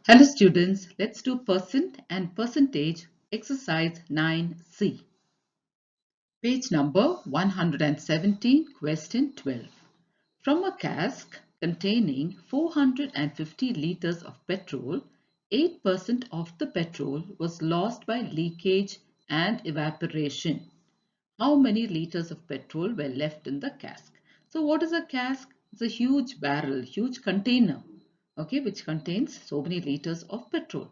Hello students, let's do percent and percentage exercise 9C. Page number 117, question 12. From a cask containing 450 liters of petrol, 8% of the petrol was lost by leakage and evaporation. How many liters of petrol were left in the cask? So what is a cask? It's a huge barrel, huge container, okay, which contains so many liters of petrol.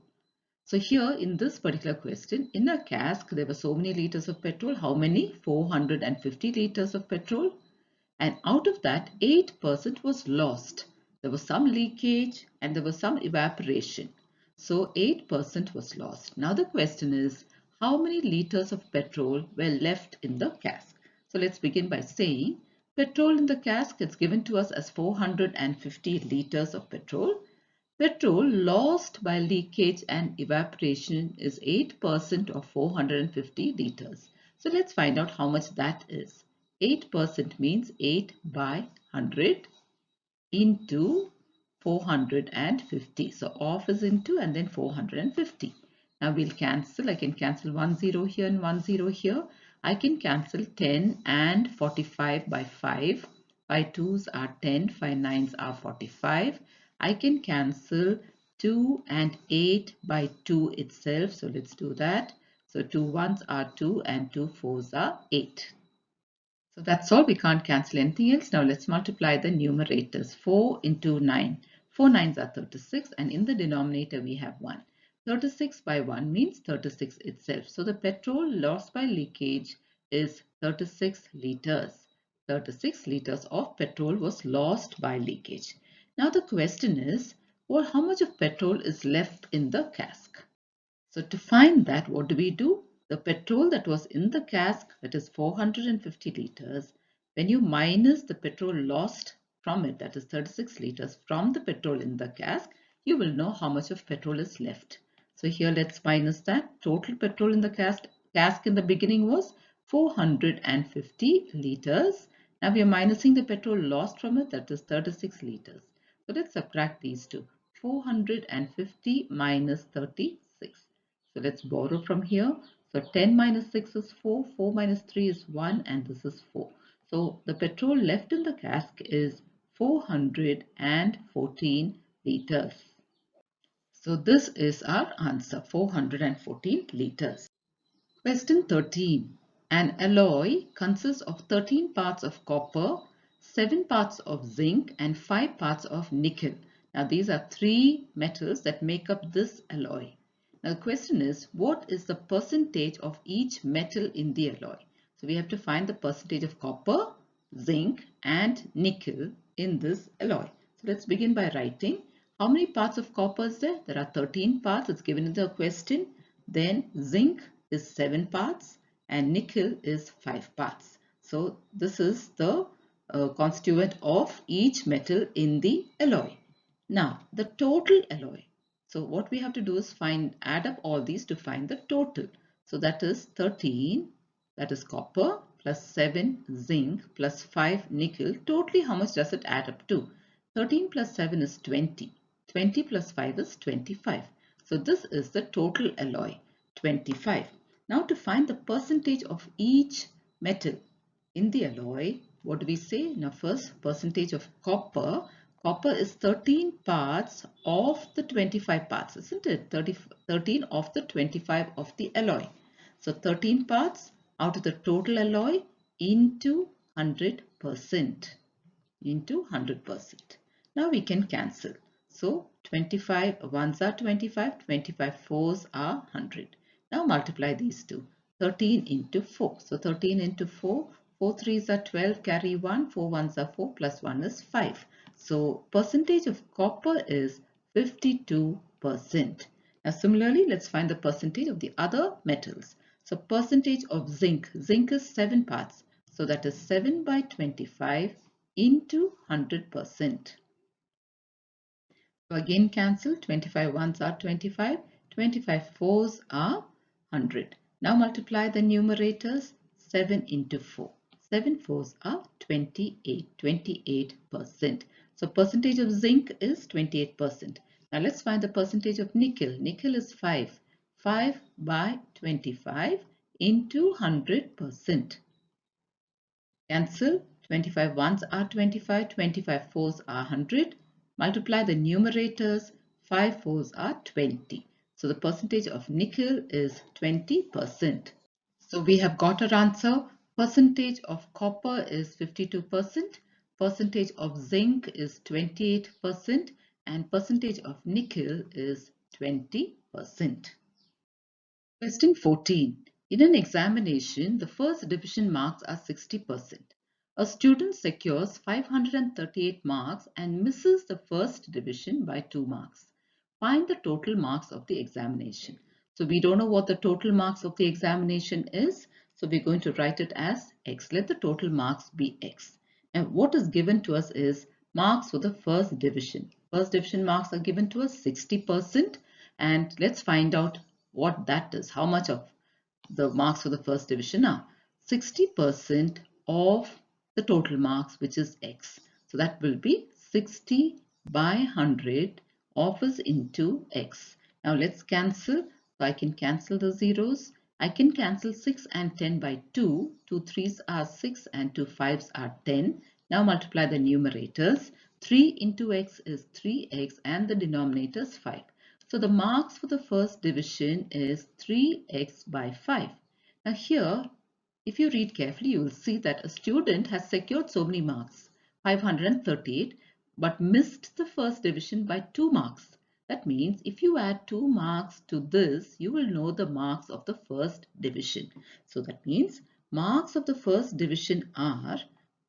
So here in this particular question, in a cask, there were so many liters of petrol. How many? 450 liters of petrol. And out of that, 8% was lost. There was some leakage and there was some evaporation. So 8% was lost. Now the question is, how many liters of petrol were left in the cask? So let's begin by saying, petrol in the cask is given to us as 450 liters of petrol. Petrol lost by leakage and evaporation is 8% of 450 liters. So let's find out how much that is. 8% means 8 by 100 into 450. So off is into and then 450. Now we'll cancel. I can cancel 1 0 here and 1 0 here. I can cancel 10 and 45 by 5. 5 2s are 10, 5 9s are 45. I can cancel 2 and 8 by 2 itself. So let's do that. So 2 1s are 2 and 2 4s are 8. So that's all. We can't cancel anything else. Now let's multiply the numerators. 4 into 9. 4 9s are 36 and in the denominator we have 1. 36 by 1 means 36 itself. So the petrol lost by leakage is 36 liters. 36 liters of petrol was lost by leakage. Now the question is, well, how much of petrol is left in the cask? So to find that, what do we do? The petrol that was in the cask, that is 450 liters, when you minus the petrol lost from it, that is 36 liters from the petrol in the cask, you will know how much of petrol is left. So here let's minus that. Total petrol in the cask in the beginning was 450 liters. Now we are minusing the petrol lost from it, that is 36 liters. So let's subtract these two. 450 minus 36. So let's borrow from here. So 10 minus 6 is 4, 4 minus 3 is 1 and this is 4. So the petrol left in the cask is 414 liters. So this is our answer, 414 liters. Question 13. An alloy consists of 13 parts of copper, 7 parts of zinc and 5 parts of nickel. Now these are three metals that make up this alloy. Now the question is, what is the percentage of each metal in the alloy? So we have to find the percentage of copper, zinc and nickel in this alloy. So let's begin by writing. How many parts of copper is there? There are 13 parts. It's given in the question. Then zinc is 7 parts and nickel is 5 parts. So this is the constituent of each metal in the alloy. Now the total alloy. So what we have to do is add up all these to find the total. So that is 13, that is copper, plus 7 zinc, plus 5 nickel. Totally how much does it add up to? 13 plus 7 is 20. 20 plus 5 is 25. So this is the total alloy, 25. Now to find the percentage of each metal in the alloy, what do we say? Now first, percentage of copper. Copper is 13 parts of the 25 parts, isn't it? 13 of the 25 of the alloy. So 13 parts out of the total alloy into 100%. Into 100%. Now we can cancel. So 25 ones are 25, 25 fours are 100. Now multiply these two. 13 into 4. So 13 into 4, 4 threes are 12, carry 1, 4 ones are 4, plus 1 is 5. So percentage of copper is 52%. Now similarly, let's find the percentage of the other metals. So percentage of zinc. Zinc is 7 parts. So that is 7 by 25 into 100%. So again cancel, 25 ones are 25, 25 fours are 100. Now multiply the numerators, 7 into 4. 7 fours are 28, 28%. So percentage of zinc is 28%. Now let's find the percentage of nickel. Nickel is 5. 5 by 25 into 100%. Cancel. 25 ones are 25, 25 fours are 100. Multiply the numerators. 5 fours are 20. So the percentage of nickel is 20%. So we have got our answer. Percentage of copper is 52%. Percentage of zinc is 28%. And percentage of nickel is 20%. Question 14. In an examination, the first division marks are 60%. A student secures 538 marks and misses the first division by 2 marks. Find the total marks of the examination. So we don't know what the total marks of the examination is. So we're going to write it as X. Let the total marks be X. And what is given to us is marks for the first division. First division marks are given to us 60%. And let's find out what that is. How much of the marks for the first division are? 60% of the total marks, which is X. So that will be 60 by 100 of is into X. Now let's cancel. So I can cancel the zeros. I can cancel 6 and 10 by 2. 2 3s are 6 and 2 5s are 10. Now multiply the numerators. 3 into X is 3X and the denominator is 5. So the marks for the first division is 3x by 5. Now here, if you read carefully, you will see that a student has secured so many marks, 538, but missed the first division by 2 marks. That means if you add 2 marks to this, you will know the marks of the first division. So that means marks of the first division are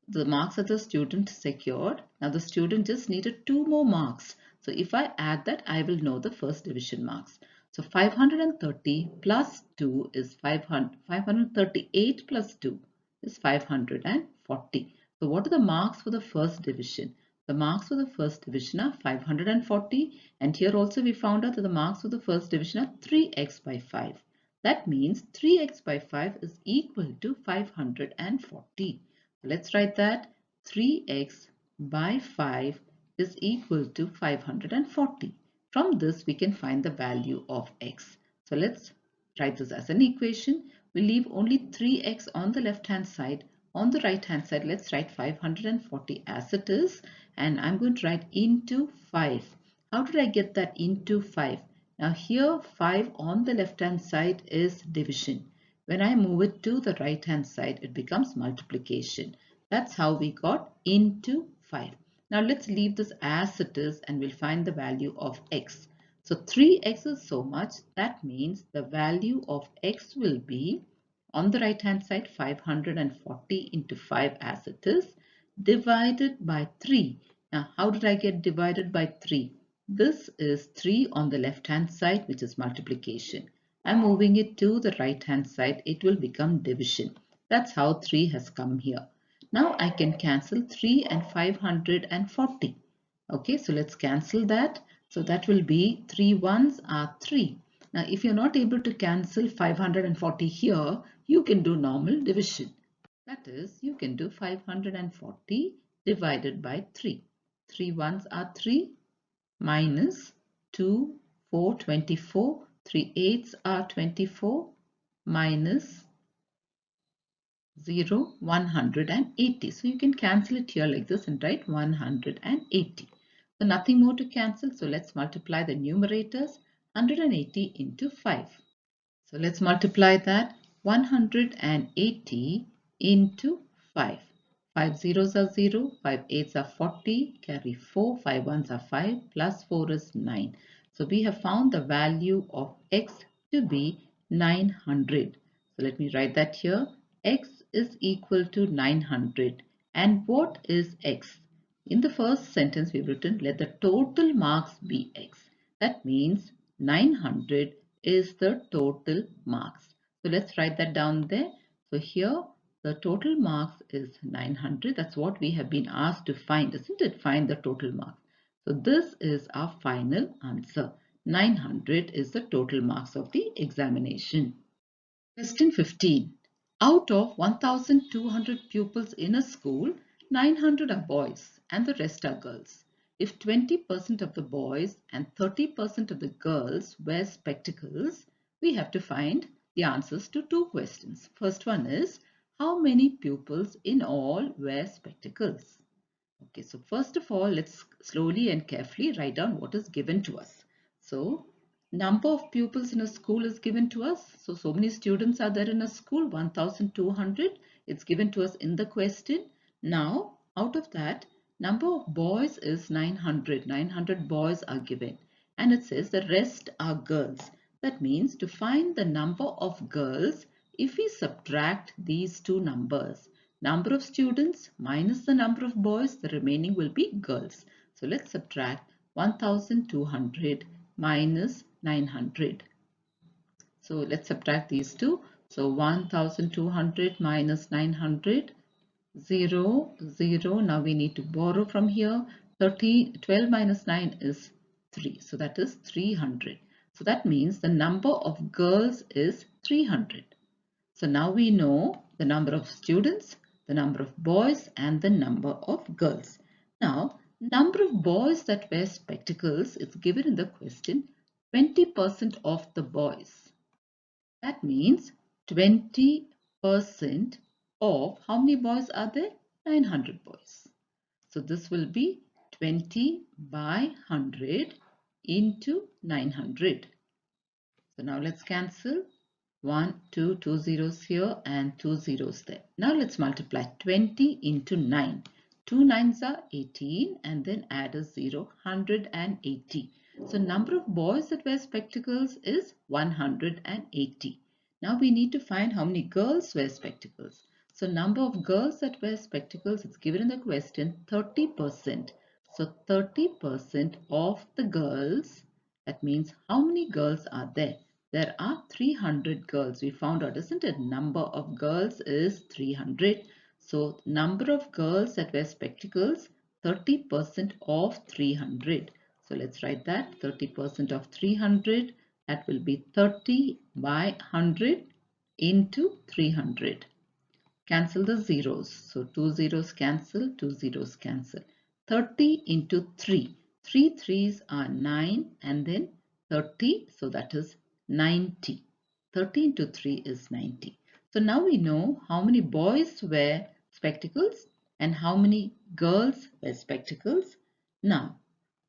the marks that the student secured. Now the student just needed 2 more marks. So if I add that, I will know the first division marks. So 530 plus 2 is 500. 538 plus 2 is 540. So what are the marks for the first division? The marks for the first division are 540. And here also we found out that the marks for the first division are 3x by 5. That means 3x by 5 is equal to 540. Let's write that 3x by 5 is equal to 540. From this we can find the value of x. So let's write this as an equation. We leave only 3x on the left hand side. On the right hand side, let's write 540 as it is. And I'm going to write into 5. How did I get that into 5? Now here 5 on the left hand side is division. When I move it to the right hand side, it becomes multiplication. That's how we got into 5. Now let's leave this as it is and we'll find the value of x. So 3x is so much. That means the value of x will be on the right hand side 540 into 5 as it is divided by 3. Now how did I get divided by 3? This is 3 on the left hand side, which is multiplication. I'm moving it to the right hand side. It will become division. That's how 3 has come here. Now I can cancel 3 and 540. Okay, so let's cancel that. So that will be 3 ones are 3. Now if you're not able to cancel 540 here, you can do normal division. That is, you can do 540 divided by 3. 3 ones are 3 minus 2, 4, 24. 3 eights are 24 minus 0, 180. So you can cancel it here like this and write 180. So nothing more to cancel. So let's multiply the numerators. 180 into 5. So let's multiply that. 180 into 5. 5 zeros are 0, 5 eights are 40, carry 4, 5 ones are 5, plus 4 is 9. So we have found the value of x to be 900. So let me write that here. X is equal to 900. And what is x? In the first sentence we've written, let the total marks be x. That means 900 is the total marks. So let's write that down there. So here the total marks is 900. That's what we have been asked to find, isn't it? Find the total marks. So this is our final answer. 900 is the total marks of the examination. Question 15. Out of 1,200 pupils in a school, 900 are boys and the rest are girls. if 20% of the boys and 30% of the girls wear spectacles, we have to find the answers to two questions. First one is, how many pupils in all wear spectacles? Okay, so first of all, let's slowly and carefully write down what is given to us. So, number of pupils in a school is given to us. So many students are there in a school, 1,200. It's given to us in the question. Now, out of that, number of boys is 900. 900 boys are given. And it says the rest are girls. That means to find the number of girls, if we subtract these two numbers, number of students minus the number of boys, the remaining will be girls. So let's subtract 1200 minus 900. So let's subtract these two. So 1200 minus 900, 0, 0. Now we need to borrow from here. 12 minus 9 is 3. So that is 300. So that means the number of girls is 300. So now we know the number of students, the number of boys and the number of girls. Now, number of boys that wear spectacles is given in the question, 20% of the boys. That means 20% of how many boys are there? 900 boys. So this will be 20 by 100 into 900. So now let's cancel. 1, 2, 2 zeros here and 2 zeros there. Now let's multiply 20 into 9. 2 nines are 18 and then add a 0, 180. So number of boys that wear spectacles is 180. Now we need to find how many girls wear spectacles. So number of girls that wear spectacles is given in the question, 30%. So 30% of the girls, that means how many girls are there? There are 300 girls. We found out, isn't it? Number of girls is 300. So number of girls that wear spectacles, 30% of 300. So let's write that, 30% of 300. That will be 30 by 100 into 300. Cancel the zeros. So 2 zeros cancel, 2 zeros cancel. 30 into 3. 3 threes are 9 and then 30. So that is 90. 30 into 3 is 90. So now we know how many boys wear spectacles and how many girls wear spectacles. Now,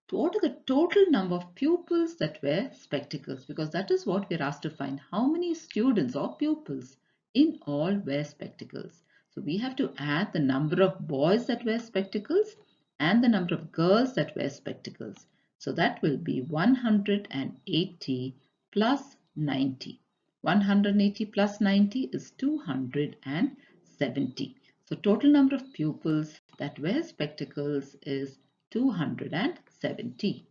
what are the total number of pupils that wear spectacles? Because that is what we are asked to find. How many students or pupils in all wear spectacles? So we have to add the number of boys that wear spectacles and the number of girls that wear spectacles. So that will be 180 plus 90. 180 plus 90 is 270. So total number of pupils that wear spectacles is 270.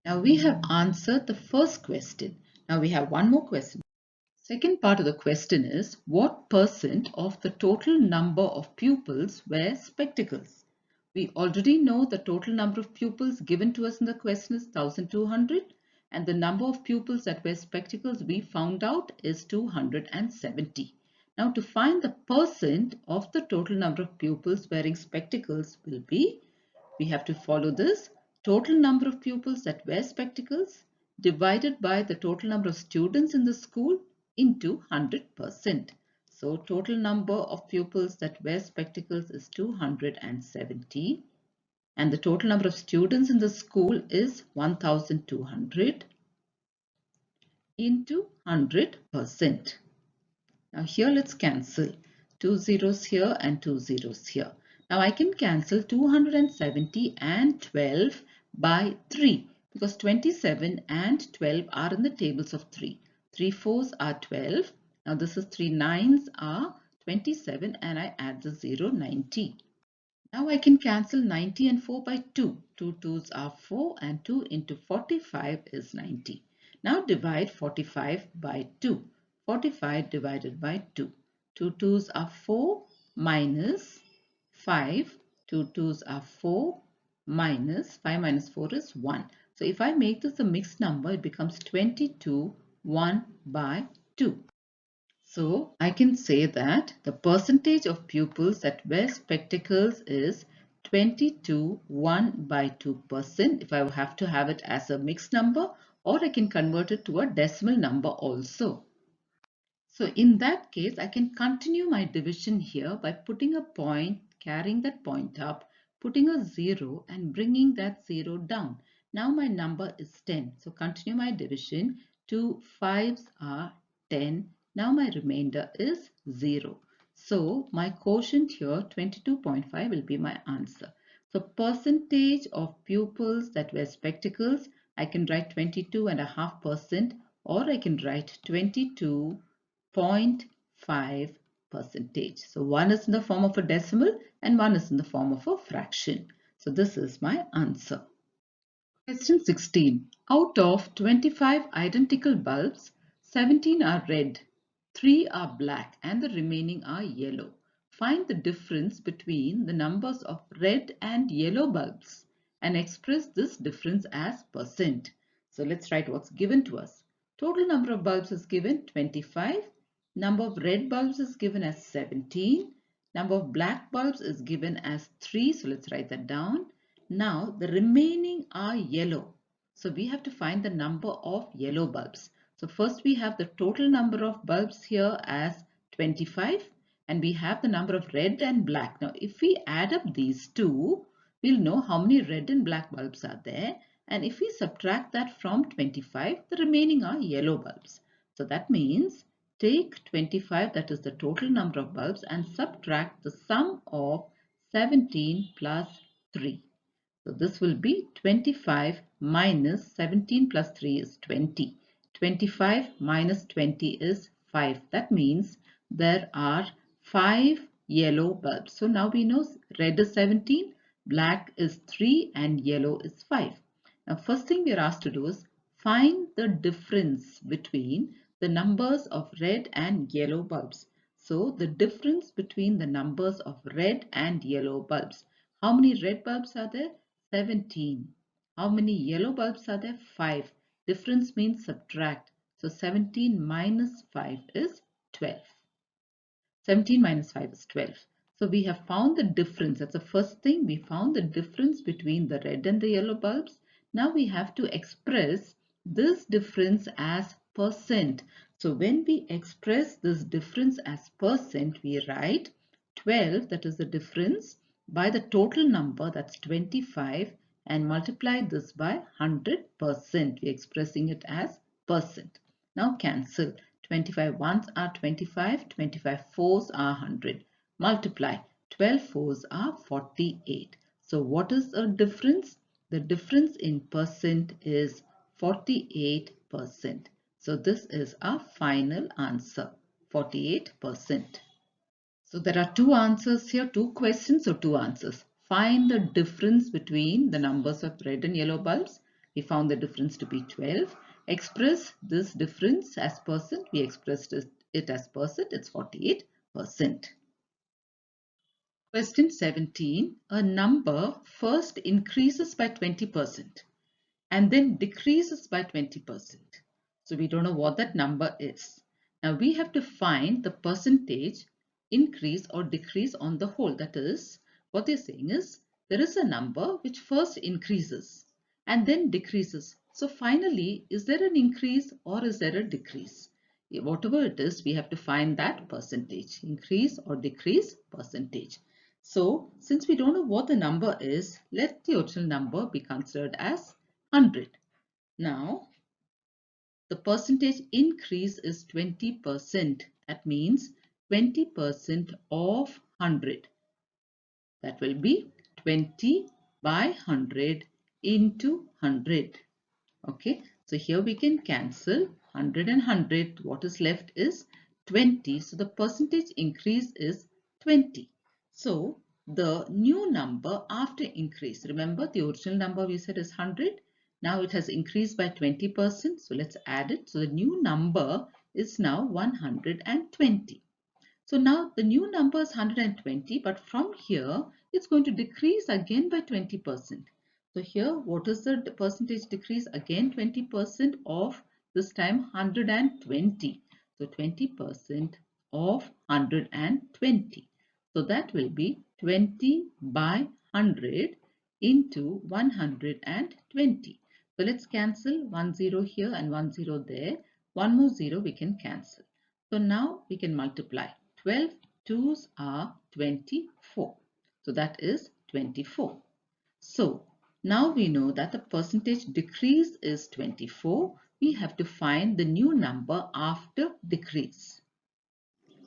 Now we have answered the first question. Now we have one more question. Second part of the question is, what percent of the total number of pupils wear spectacles? We already know the total number of pupils given to us in the question is 1200 and the number of pupils that wear spectacles we found out is 270. Now to find the percent of the total number of pupils wearing spectacles will be, we have to follow this total number of pupils that wear spectacles divided by the total number of students in the school into 100%. So total number of pupils that wear spectacles is 270 and the total number of students in the school is 1200 into 100%. Now here let's cancel 2 zeros here and 2 zeros here. Now I can cancel 270 and 12 by 3 because 27 and 12 are in the tables of 3. 3 fours are 12. Now this is 3 nines are 27 and I add the 0, 90. Now I can cancel 90 and 4 by 2. 2 twos are 4 and 2 into 45 is 90. Now divide 45 by 2. 45 divided by 2. 2 twos are 4 minus 5. 2 twos are 4 minus 5 minus 4 is 1. So if I make this a mixed number, it becomes 22, 1 by 2. So I can say that the percentage of pupils that wear spectacles is 22 1 by 2% if I have to have it as a mixed number, or I can convert it to a decimal number also. So in that case, I can continue my division here by putting a point, carrying that point up, putting a 0 and bringing that 0 down. Now my number is 10. So continue my division. 2 5s are 10. Now my remainder is 0. So my quotient here, 22.5, will be my answer. So percentage of pupils that wear spectacles, I can write 22.5%, or I can write 22.5 percentage. So one is in the form of a decimal and one is in the form of a fraction. So this is my answer. Question 16. Out of 25 identical bulbs, 17 are red, 3 are black and the remaining are yellow. Find the difference between the numbers of red and yellow bulbs and express this difference as percent. So let's write what's given to us. Total number of bulbs is given 25. Number of red bulbs is given as 17. Number of black bulbs is given as 3. So let's write that down. Now the remaining are yellow. So we have to find the number of yellow bulbs. So first we have the total number of bulbs here as 25 and we have the number of red and black. Now if we add up these two, we'll know how many red and black bulbs are there. And if we subtract that from 25, the remaining are yellow bulbs. So that means take 25, that is the total number of bulbs, and subtract the sum of 17 plus 3. So this will be 25 minus 17 plus 3 is 20. 25 minus 20 is 5. That means there are 5 yellow bulbs. So now we know red is 17, black is 3 and yellow is 5. Now first thing we are asked to do is find the difference between the numbers of red and yellow bulbs. So the difference between the numbers of red and yellow bulbs. How many red bulbs are there? 17. How many yellow bulbs are there? 5. Difference means subtract. So 17 minus 5 is 12. 17 minus 5 is 12. So we have found the difference. That's the first thing. We found the difference between the red and the yellow bulbs. Now we have to express this difference as percent. So when we express this difference as percent, we write 12, that is the difference, by the total number, that's 25, and multiply this by 100%. We're expressing it as percent. Now cancel. 25 ones are 25, 25 fours are 100. Multiply. 12 fours are 48. So what is the difference? The difference in percent is 48%. So this is our final answer, 48%. So there are two answers here, two questions or two answers. Find the difference between the numbers of red and yellow bulbs. We found the difference to be 12. Express this difference as percent. We expressed it as percent. It's 48%. Question 17. A number first increases by 20% and then decreases by 20%. So we don't know what that number is. Now we have to find the percentage increase or decrease on the whole. That is, what they're saying is there is a number which first increases and then decreases. So finally, is there an increase or is there a decrease? Whatever it is, we have to find that percentage, increase or decrease percentage. So since we don't know what the number is, let the original number be considered as 100. Now, the percentage increase is 20%. That means 20% of 100. That will be 20 by 100 into 100. Okay, so here we can cancel 100 and 100. What is left is 20. So the percentage increase is 20. So the new number after increase, remember the original number we said is 100. Now it has increased by 20%. So let's add it. So the new number is now 120. So now the new number is 120, but from here it's going to decrease again by 20%. So here what is the percentage decrease? Again 20% of this time 120. So 20% of 120. So that will be 20 by 100 into 120. So let's cancel 1 0 here and 1 0 there. One more 0 we can cancel. So now we can multiply. 12 twos are 24. So that is 24. So now we know that the percentage decrease is 24. We have to find the new number after decrease.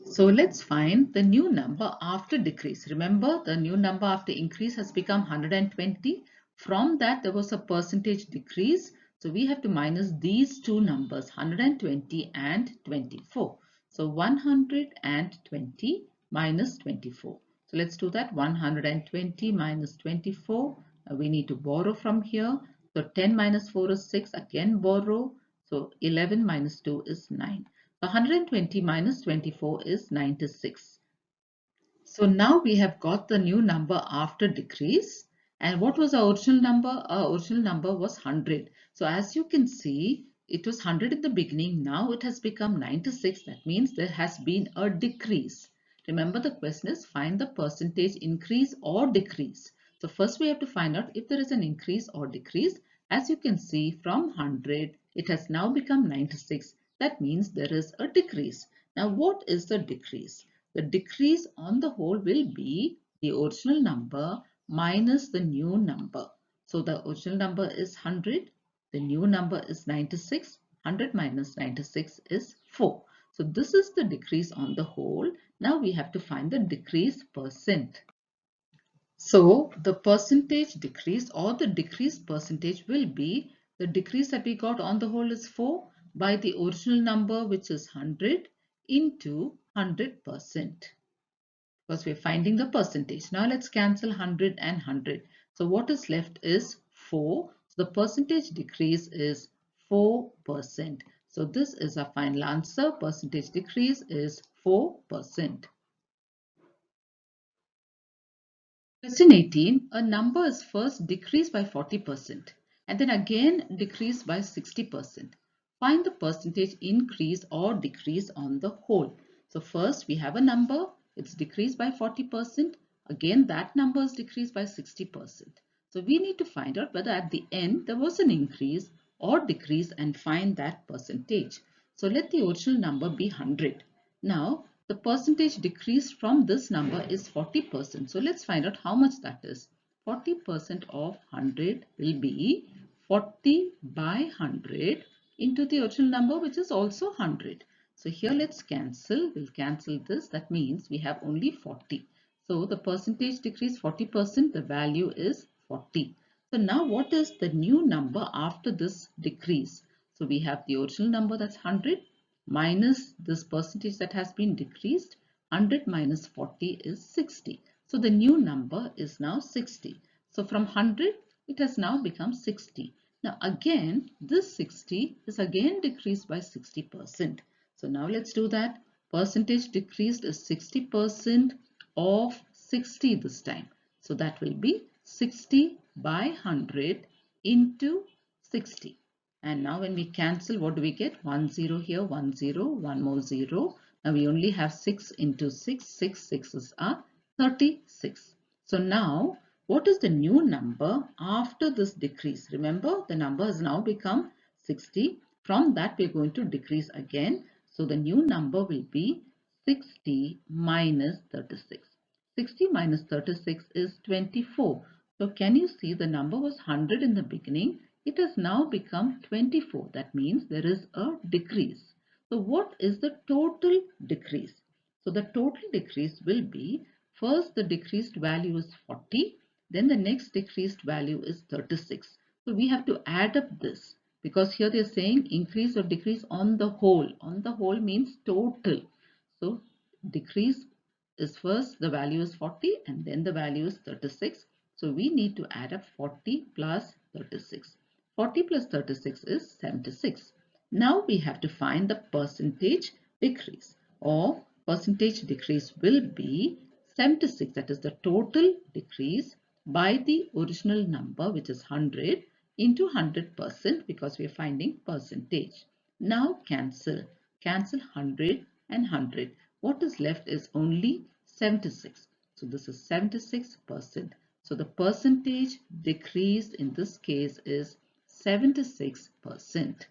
So let's find the new number after decrease. Remember, the new number after increase has become 120. From that, there was a percentage decrease. So we have to minus these two numbers, 120 and 24. So 120 minus 24. So let's do that. 120 minus 24. We need to borrow from here. So 10 minus 4 is 6. Again borrow. So 11 minus 2 is 9. 120 minus 24 is 96. So now we have got the new number after decrease. And what was our original number? Our original number was 100. So as you can see, it was 100 in the beginning. Now it has become 96. That means there has been a decrease. Remember, the question is find the percentage increase or decrease. So first we have to find out if there is an increase or decrease. As you can see, from 100, it has now become 96. That means there is a decrease. Now what is the decrease? The decrease on the whole will be the original number minus the new number. So the original number is 100. The new number is 96. 100 minus 96 is 4. So this is the decrease on the whole. Now we have to find the decrease percent. So the percentage decrease or the decrease percentage will be the decrease that we got on the whole is 4 by the original number, which is 100 into 100%, because we're finding the percentage. Now let's cancel 100 and 100. So what is left is 4. So the percentage decrease is 4%. So this is our final answer. Percentage decrease is 4%. Question 18. A number is first decreased by 40% and then again decreased by 60%. Find the percentage increase or decrease on the whole. So first we have a number, it's decreased by 40%. Again that number is decreased by 60%. So we need to find out whether at the end there was an increase or decrease and find that percentage. So let the original number be 100. Now the percentage decreased from this number is 40%. So let's find out how much that is. 40% of 100 will be 40 by 100 into the original number, which is also 100. So here let's cancel. We'll cancel this. That means we have only 40. So the percentage decrease 40%. The value is 40. So now what is the new number after this decrease? So we have the original number, that's 100, minus this percentage that has been decreased. 100 minus 40 is 60. So the new number is now 60. So from 100 it has now become 60. Now again this 60 is again decreased by 60%. So now let's do that. Percentage decreased is 60% of 60 this time. So that will be 60 by 100 into 60. And now when we cancel, what do we get? 1 0 here, 1 0, one more 0. Now we only have 6 into 6. 6 sixes are 36. So now what is the new number after this decrease? Remember, the number has now become 60. From that we are going to decrease again. So the new number will be 60 minus 36. 60 minus 36 is 24. So can you see the number was 100 in the beginning? It has now become 24. That means there is a decrease. So what is the total decrease? So the total decrease will be, first the decreased value is 40, then the next decreased value is 36. So we have to add up this because here they are saying increase or decrease on the whole. On the whole means total. So decrease is first the value is 40 and then the value is 36. So we need to add up 40 plus 36. 40 plus 36 is 76. Now we have to find the percentage decrease, or percentage decrease will be 76. That is the total decrease by the original number, which is 100, into 100% because we are finding percentage. Now cancel. Cancel 100 and 100. What is left is only 76. So this is 76%. So the percentage decrease in this case is 76%.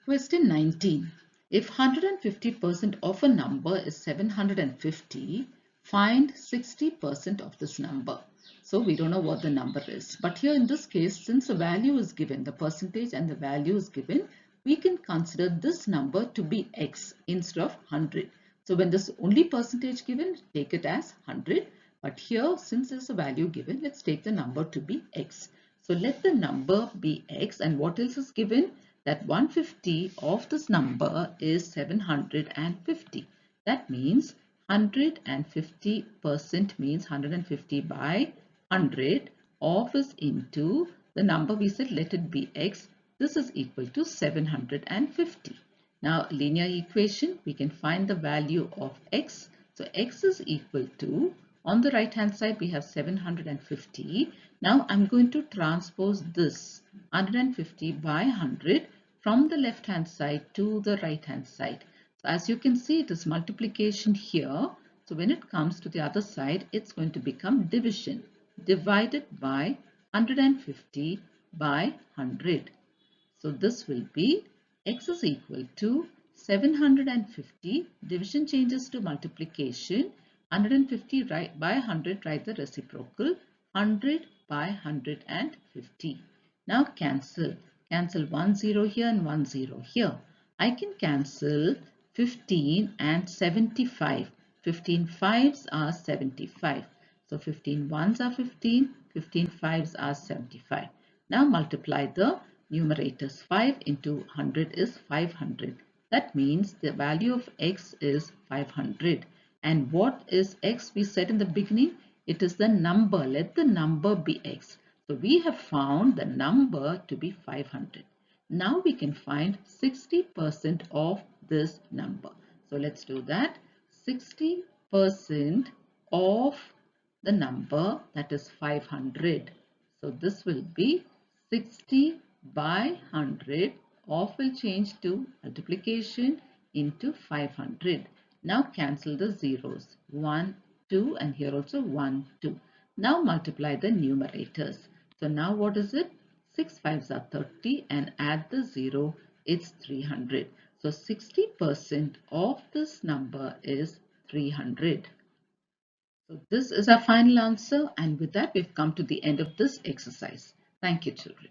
Question 19. If 150% of a number is 750, find 60% of this number. So we don't know what the number is. But here in this case, since the value is given, the percentage and the value is given, we can consider this number to be x instead of 100. So when this only percentage given, take it as 100. But here, since there's a value given, let's take the number to be x. So let the number be x, and what else is given? That 150 of this number is 750. That means 150% means 150 by 100 of is into the number we said let it be x. This is equal to 750. Now linear equation, we can find the value of x. So x is equal to, on the right hand side we have 750. Now I'm going to transpose this 150 by 100 from the left hand side to the right hand side. So as you can see, it is multiplication here. So when it comes to the other side, it's going to become division, divided by 150 by 100. So this will be x is equal to 750. Division changes to multiplication. 150 by 100, write the reciprocal. 100 by 150. Now cancel. Cancel 1 0 here and 1 0 here. I can cancel 15 and 75. 15 fives are 75. So 15 ones are 15. 15 fives are 75. Now multiply the numerators. 5 into 100 is 500. That means the value of x is 500. And what is x? We said in the beginning, it is the number. Let the number be x. So we have found the number to be 500. Now we can find 60% of this number. So let's do that. 60% of the number, that is 500. So this will be 60 by 100. Of will change to multiplication into 500. Now cancel the zeros. 1, 2, and here also 1, 2. Now multiply the numerators. So now what is it? 6 fives are 30 and add the 0, it's 300. So 60% of this number is 300. So this is our final answer, and with that we've come to the end of this exercise. Thank you, children.